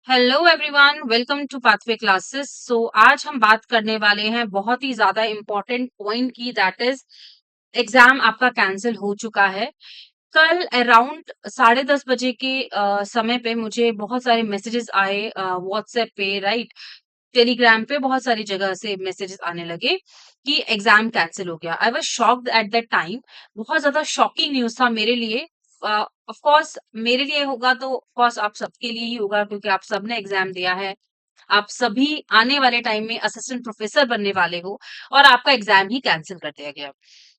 Hello everyone, welcome to Pathway classes. आज हम बात करने वाले हैं बहुत ही ज्यादा इम्पोर्टेंट पॉइंट की, दैट इज एग्जाम आपका कैंसिल हो चुका है। कल अराउंड 10:30 बजे के समय पे मुझे बहुत सारे मैसेजेस आए व्हाट्सएप पे, राइट, टेलीग्राम पे, बहुत सारी जगह से मैसेजेस आने लगे कि एग्जाम कैंसिल हो गया। I was shocked at that time. बहुत ज्यादा शॉकिंग न्यूज था मेरे लिए। ऑफ कोर्स मेरे लिए होगा तो ऑफ कोर्स आप सबके लिए ही होगा, क्योंकि आप सबने एग्जाम दिया है। आप सभी आने वाले टाइम में असिस्टेंट प्रोफेसर बनने वाले हो और आपका एग्जाम ही कैंसिल कर दिया गया।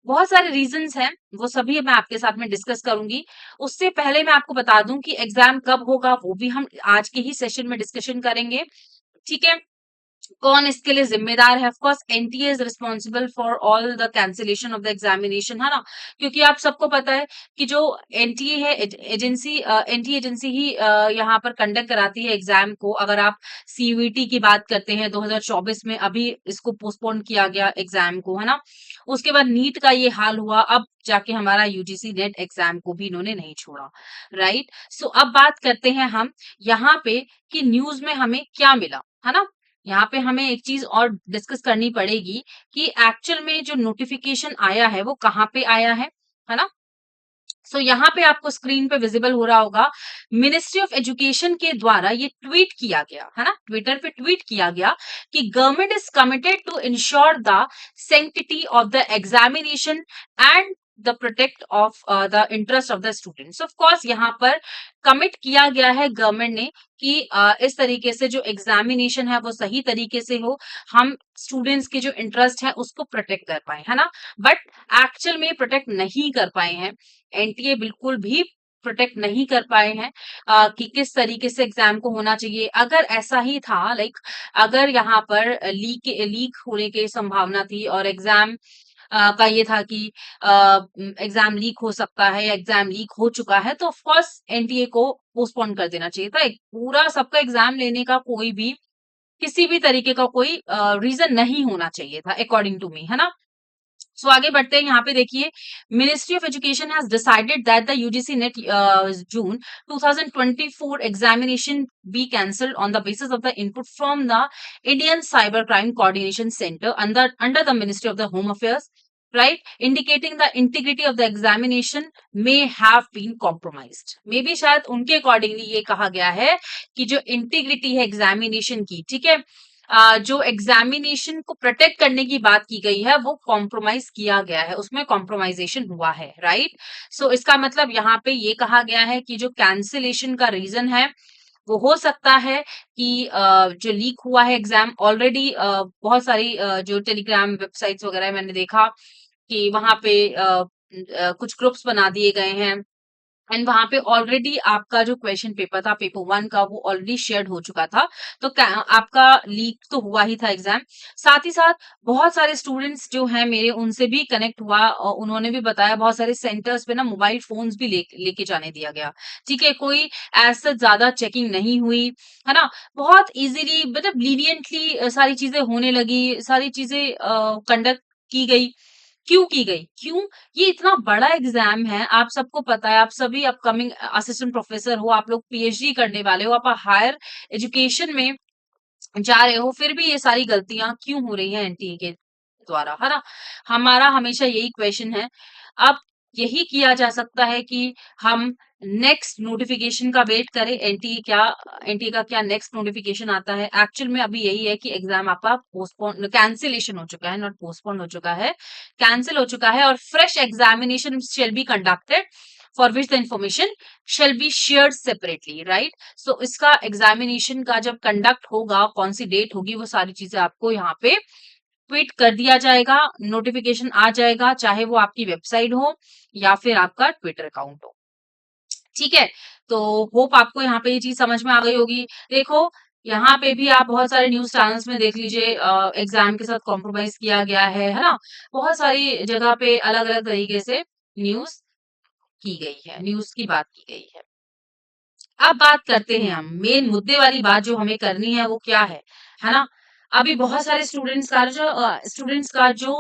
बहुत सारे रीजंस हैं, वो सभी मैं आपके साथ में डिस्कस करूंगी। उससे पहले मैं आपको बता दूं कि एग्जाम कब होगा वो भी हम आज के ही सेशन में डिस्कशन करेंगे। ठीक है, कौन इसके लिए जिम्मेदार है? Of course NTA is responsible for all the cancellation of the examination, है ना। क्योंकि आप सबको पता है कि जो एनटीए है, एजेंसी, एनटीए एजेंसी ही यहाँ पर कंडक्ट कराती है एग्जाम को। अगर आप सीयूईटी की बात करते हैं 2024 में, अभी इसको पोस्टपोन किया गया एग्जाम को, है ना। उसके बाद नीट का ये हाल हुआ, अब जाके हमारा यूजीसी नेट एग्जाम को भी इन्होंने नहीं छोड़ा, राइट। अब बात करते हैं हम यहाँ पे कि न्यूज में हमें क्या मिला, है ना। यहाँ पे हमें एक चीज और डिस्कस करनी पड़ेगी कि एक्चुअल में जो नोटिफिकेशन आया है वो कहाँ पे आया है ना। यहाँ पे आपको स्क्रीन पे विजिबल हो रहा होगा, मिनिस्ट्री ऑफ एजुकेशन के द्वारा ये ट्वीट किया गया है ना, ट्विटर पे ट्वीट किया गया कि government is committed to ensure the sanctity of the examination and the protect of the interest of the students. Of course यहाँ पर कमिट किया गया है गवर्नमेंट ने कि इस तरीके से जो एग्जामिनेशन है वो सही तरीके से हो, हम स्टूडेंट्स के जो इंटरेस्ट है उसको प्रोटेक्ट कर पाए, है ना। बट एक्चुअल में प्रोटेक्ट नहीं कर पाए हैं, एनटीए बिल्कुल भी प्रोटेक्ट नहीं कर पाए हैं कि किस तरीके से एग्जाम को होना चाहिए। अगर ऐसा ही था, लाइक अगर यहाँ पर लीक होने की संभावना थी और एग्जाम का ये था कि एग्जाम लीक हो सकता है या एग्जाम लीक हो चुका है, तो ऑफ कोर्स एनटीए को पोस्टपोन कर देना चाहिए था। एक पूरा सबका एग्जाम लेने का कोई भी किसी भी तरीके का कोई रीजन नहीं होना चाहिए था, अकॉर्डिंग टू मी, है ना। आगे बढ़ते हैं। यहाँ पे देखिए, ministry of education has decided that the UGC net June 2024 examination be cancelled on the basis of the input from the Indian cyber crime coordination centre under the ministry of the home affairs, right, indicating the integrity of the examination may have been compromised। May be शायद उनके accordingly ये कहा गया है कि जो integrity है examination की, ठीक है, जो एग्जामिनेशन को प्रोटेक्ट करने की बात की गई है वो कॉम्प्रोमाइज किया गया है, उसमें कॉम्प्रोमाइजेशन हुआ है, राइट। इसका मतलब यहाँ पे ये कहा गया है कि जो कैंसिलेशन का रीजन है वो हो सकता है कि जो लीक हुआ है एग्जाम ऑलरेडी, बहुत सारी जो टेलीग्राम वेबसाइट्स वगैरह मैंने देखा कि वहां पे कुछ ग्रुप्स बना दिए गए हैं एंड वहां पे ऑलरेडी आपका जो क्वेश्चन पेपर था, पेपर 1 का, वो ऑलरेडी शेयर्ड हो चुका था। आपका लीक तो हुआ ही था एग्जाम। साथ ही साथ बहुत सारे स्टूडेंट्स जो हैं मेरे, उनसे भी कनेक्ट हुआ और उन्होंने भी बताया बहुत सारे सेंटर्स पे ना मोबाइल फोन्स भी लेके जाने दिया गया। ठीक है, कोई ऐसा ज्यादा चेकिंग नहीं हुई, है ना। बहुत इजीली, मतलब लीनियंटली सारी चीजें होने लगी, सारी चीजें कंडक्ट की गई। क्यों की गई? क्यों? ये इतना बड़ा एग्जाम है, आप सबको पता है, आप सभी अपकमिंग असिस्टेंट प्रोफेसर हो, आप लोग पीएचडी करने वाले हो, आप हायर एजुकेशन में जा रहे हो, फिर भी ये सारी गलतियां क्यों हो रही हैं एनटीए के द्वारा, है ना। हमारा हमेशा यही क्वेश्चन है। अब यही किया जा सकता है कि हम नेक्स्ट नोटिफिकेशन का वेट करें, एनटीए का क्या नेक्स्ट नोटिफिकेशन आता है। एक्चुअल में अभी यही है कि एग्जाम आपका पोस्टपोन, कैंसिलेशन हो चुका है, नॉट पोस्टपोन हो चुका है, कैंसिल हो चुका है और fresh examination shall be conducted for which the information shall be shared separately, right. इसका एग्जामिनेशन का जब कंडक्ट होगा, कौन सी डेट होगी, वो सारी चीजें आपको यहाँ पे ट्वीट कर दिया जाएगा, नोटिफिकेशन आ जाएगा, चाहे वो आपकी वेबसाइट हो या फिर आपका ट्विटर अकाउंट हो। ठीक है, तो होप आपको यहाँ पे ये चीज समझ में आ गई होगी। देखो, यहाँ पे भी आप बहुत सारे न्यूज चैनल्स में देख लीजिए, एग्जाम के साथ कॉम्प्रोमाइज किया गया है ना। बहुत सारी जगह पे अलग अलग तरीके से न्यूज की गई है, न्यूज की बात की गई है। अब बात करते हैं हम मेन मुद्दे वाली बात जो हमें करनी है वो क्या है ना। अभी बहुत सारे स्टूडेंट्स का जो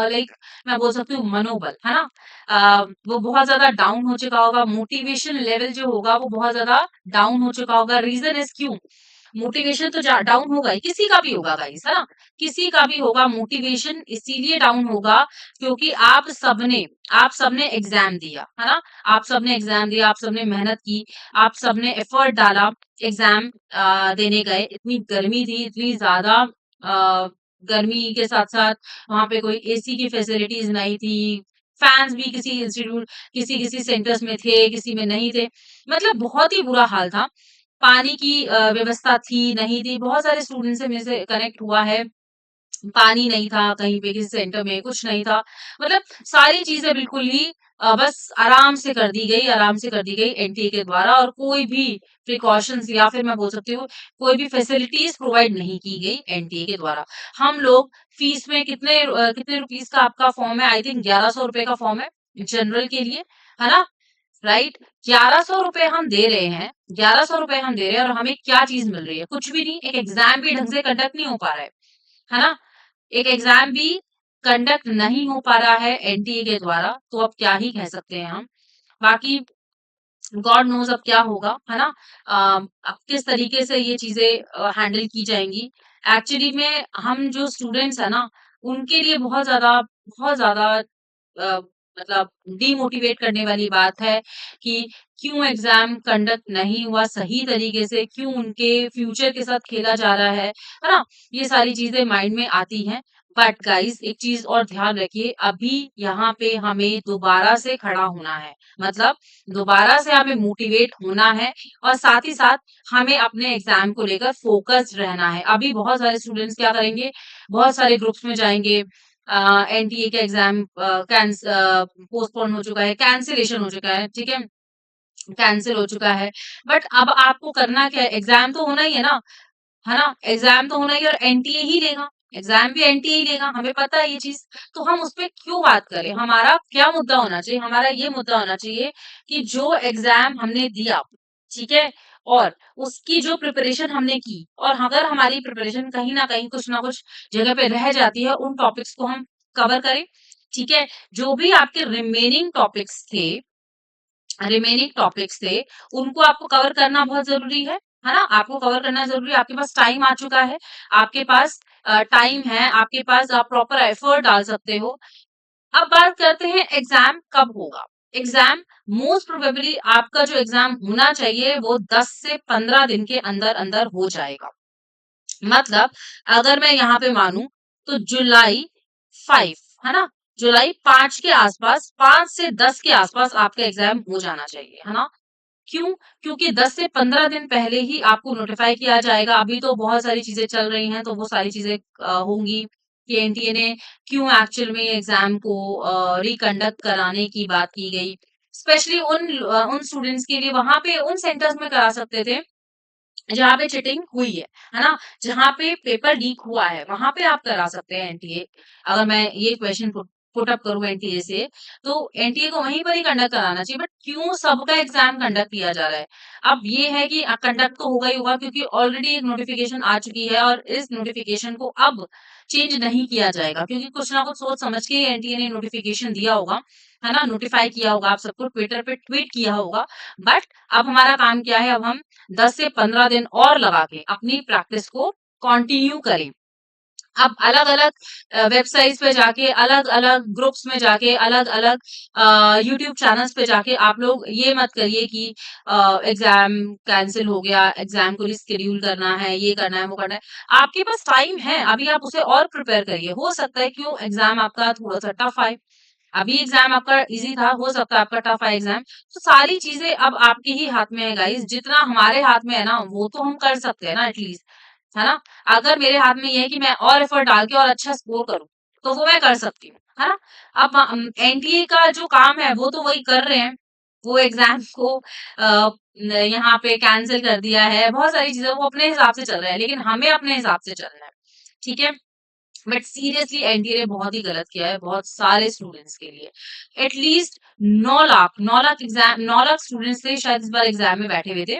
लाइक मैं बोल सकती हूँ मनोबल, है ना, वो बहुत ज्यादा डाउन हो चुका होगा, मोटिवेशन लेवल जो होगा वो बहुत ज्यादा डाउन हो चुका होगा। रीजन इज क्यों? मोटिवेशन तो डाउन होगा ही, किसी का भी होगा गाइस, है ना? किसी का भी होगा मोटिवेशन, इसीलिए डाउन होगा क्योंकि आप सबने एग्जाम दिया, है ना? आप सबने एग्जाम दिया, आप सबने मेहनत की, आप सबने एफर्ट डाला, एग्जाम देने गए, इतनी गर्मी थी, इतनी ज्यादा गर्मी के साथ साथ वहां पे कोई एसी की फैसिलिटीज नहीं थी, फैंस भी किसी इंस्टीट्यूट किसी किसी सेंटर्स में थे, किसी में नहीं थे, मतलब बहुत ही बुरा हाल था। पानी की व्यवस्था थी, नहीं थी, बहुत सारे स्टूडेंट से मेरे से कनेक्ट हुआ है, पानी नहीं था कहीं पे, किसी सेंटर में कुछ नहीं था, मतलब सारी चीजें बिल्कुल ही बस आराम से कर दी गई एनटीए के द्वारा, और कोई भी प्रिकॉशंस या फिर मैं बोल सकती हूँ कोई भी फैसिलिटीज प्रोवाइड नहीं की गई एनटीए के द्वारा। हम लोग फीस में कितने रुपीस का आपका फॉर्म है, आई थिंक 1100 रुपए का फॉर्म है जनरल के लिए, है ना? राइट, 1100 रुपए हम दे रहे हैं, 1100 रुपए हम दे रहे हैं, और हमें क्या चीज मिल रही है? कुछ भी नहीं, एक एग्जाम भी ढंग से कंडक्ट नहीं हो पा रहा है ना? एक एग्जाम भी कंडक्ट नहीं हो पा रहा है एनटीए के द्वारा, तो अब क्या ही कह सकते हैं हम। बाकी गॉड नोज अब क्या होगा, है ना? अब किस तरीके से ये चीजें हैंडल की जाएंगी। एक्चुअली में हम जो स्टूडेंट्स है ना, उनके लिए बहुत ज्यादा मतलब डीमोटिवेट करने वाली बात है कि क्यों एग्जाम कंडक्ट नहीं हुआ सही तरीके से, क्यों उनके फ्यूचर के साथ खेला जा रहा है ना? ये सारी चीजें माइंड में आती हैं। बट गाइस एक चीज और ध्यान रखिए, अभी यहाँ पे हमें दोबारा से खड़ा होना है, मतलब दोबारा से हमें मोटिवेट होना है, और साथ ही साथ हमें अपने एग्जाम को लेकर फोकस्ड रहना है। अभी बहुत सारे स्टूडेंट्स क्या करेंगे, बहुत सारे ग्रुप्स में जाएंगे, एनटीए का एग्जाम पोस्टपोन हो चुका है, कैंसिलेशन हो चुका है, ठीक है, कैंसिल हो चुका है, बट अब आपको करना क्या है? एग्जाम तो होना ही है ना? एग्जाम तो होना ही है, और एनटीए ही लेगा, एग्जाम भी एनटीए ही लेगा, हमें पता है ये चीज। तो हम उस पे क्यों बात करें? हमारा क्या मुद्दा होना चाहिए? हमारा ये मुद्दा होना चाहिए कि जो एग्जाम हमने दिया, ठीक है, और उसकी जो प्रिपरेशन हमने की, और अगर हमारी प्रिपरेशन कहीं ना कुछ जगह पे रह जाती है, उन टॉपिक्स को हम कवर करें, ठीक है। जो भी आपके रिमेनिंग टॉपिक्स थे, उनको आपको कवर करना बहुत जरूरी है ना? आपको कवर करना जरूरी है, आपके पास टाइम आ चुका है, आपके पास टाइम है, आपके पास आप प्रॉपर एफर्ट डाल सकते हो। अब बात करते हैं एग्जाम कब होगा। एग्जाम मोस्ट प्रोबेबली आपका जो एग्जाम होना चाहिए वो 10 से 15 दिन के अंदर अंदर हो जाएगा। मतलब अगर मैं यहाँ पे मानूं तो जुलाई 5, है ना? जुलाई 5 के आसपास, 5 से 10 के आसपास आपका एग्जाम हो जाना चाहिए, है ना? क्यों? क्योंकि 10 से 15 दिन पहले ही आपको नोटिफाई किया जाएगा। अभी तो बहुत सारी चीजें चल रही हैं, तो वो सारी चीजें होंगी कि एनटीए ने क्यों एक्चुअल में एग्जाम को रिकंडक्ट कराने की बात की गई। स्पेशली उन स्टूडेंट्स के लिए, वहां पे उन सेंटर्स में करा सकते थे जहाँ पे चीटिंग हुई है ना? जहाँ पे पेपर लीक हुआ है, वहां पे आप करा सकते हैं एनटीए। अगर मैं ये क्वेश्चन पुट अप करूं एनटीए से, तो एनटीए को वहीं पर ही कंडक्ट कराना चाहिए, बट क्यों सबका एग्जाम कंडक्ट किया जा रहा है? अब ये है कि कंडक्ट तो होगा ही होगा, क्योंकि ऑलरेडी एक नोटिफिकेशन आ चुकी है, और इस नोटिफिकेशन को अब चेंज नहीं किया जाएगा, क्योंकि कुछ ना कुछ सोच समझ के एनटीए ने नोटिफिकेशन दिया होगा, है ना? नोटिफाई किया होगा, आप सबको ट्विटर पे ट्वीट किया होगा। बट अब हमारा काम क्या है? अब हम 10 से 15 दिन और लगा के अपनी प्रैक्टिस को कंटिन्यू करें। अब अलग-अलग वेबसाइट्स पे जाके, अलग-अलग ग्रुप्स में जाके, अलग-अलग यूट्यूब चैनल्स पे जाके आप लोग ये मत करिए कि एग्जाम कैंसिल हो गया, एग्जाम को रिस्केड्यूल करना है, ये करना है, वो करना है। आपके पास टाइम है, अभी आप उसे और प्रिपेयर करिए। हो सकता है क्यों एग्जाम आपका थोड़ा-सा टफ आए। अभी एग्जाम आपका इजी था, हो सकता है आपका टफ आए एग्जाम। तो सारी चीजें अब आपके ही हाथ में है गाइस। जितना हमारे हाथ में है ना, वो तो हम कर सकते हैं ना एटलीस्ट, है ना? अगर मेरे हाथ में ये है कि मैं और एफर्ट डाल के और अच्छा स्कोर करूं, तो वो मैं कर सकती हूँ, है ना? अब एनटीए का जो काम है वो तो वही कर रहे हैं। वो एग्जाम को यहाँ पे कैंसिल कर दिया है, बहुत सारी चीजें वो अपने हिसाब से चल रहा है, लेकिन हमें अपने हिसाब से चलना है, ठीक है? बट सीरियसली एनटीए ने बहुत ही गलत किया है, बहुत सारे स्टूडेंट्स के लिए। एटलीस्ट 9 लाख स्टूडेंट्स थे शायद इस बार एग्जाम में बैठे हुए थे,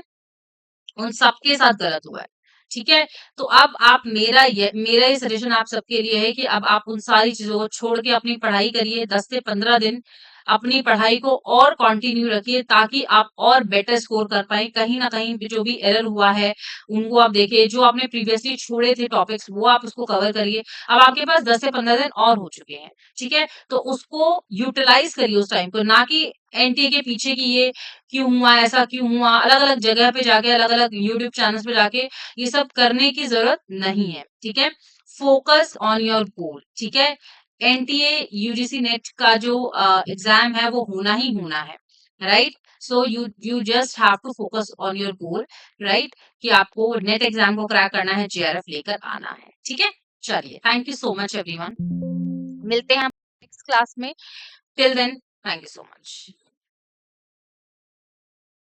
उन सबके साथ गलत हुआ है, ठीक है? तो अब आप मेरा ये सजेशन आप सबके लिए है कि अब आप उन सारी चीजों को छोड़ के अपनी पढ़ाई करिए। 10 से 15 दिन अपनी पढ़ाई को और कंटिन्यू रखिए ताकि आप और बेटर स्कोर कर पाएँ। कहीं न कहीं भी जो भी एरर हुआ है, उनको आप देखिए, जो आपने प्रीवियसली छोड़े थे टॉपिक्स वो आप उसको कवर करिए। अब आपके पास 10 से 15 दिन और हो चुके हैं, ठीक है? तो उसको यूटिलाइज़ करिए उस टाइम को, ना कि एनटीए के पीछे कि ये क्यों हुआ, ऐसा क्यों हुआ, अलग-अलग जगह पे जाके, अलग-अलग यूट्यूब चैनल्स पे जाके ये सब करने की ज़रूरत नहीं है, ठीक है? फोकस ऑन योर गोल, ठीक है? एनटीए, यूजीसी नेट का जो एग्ज़ाम है वो होना ही होना है, right? So you just have to focus on your goal, right? कि आपको नेट एग्ज़ाम को क्रैक करना है, जेआरएफ लेकर आना है, ठीक है? चलिए, thank you so much everyone. मिलते हैं नेक्स्ट क्लास में। Till then, thank you so much.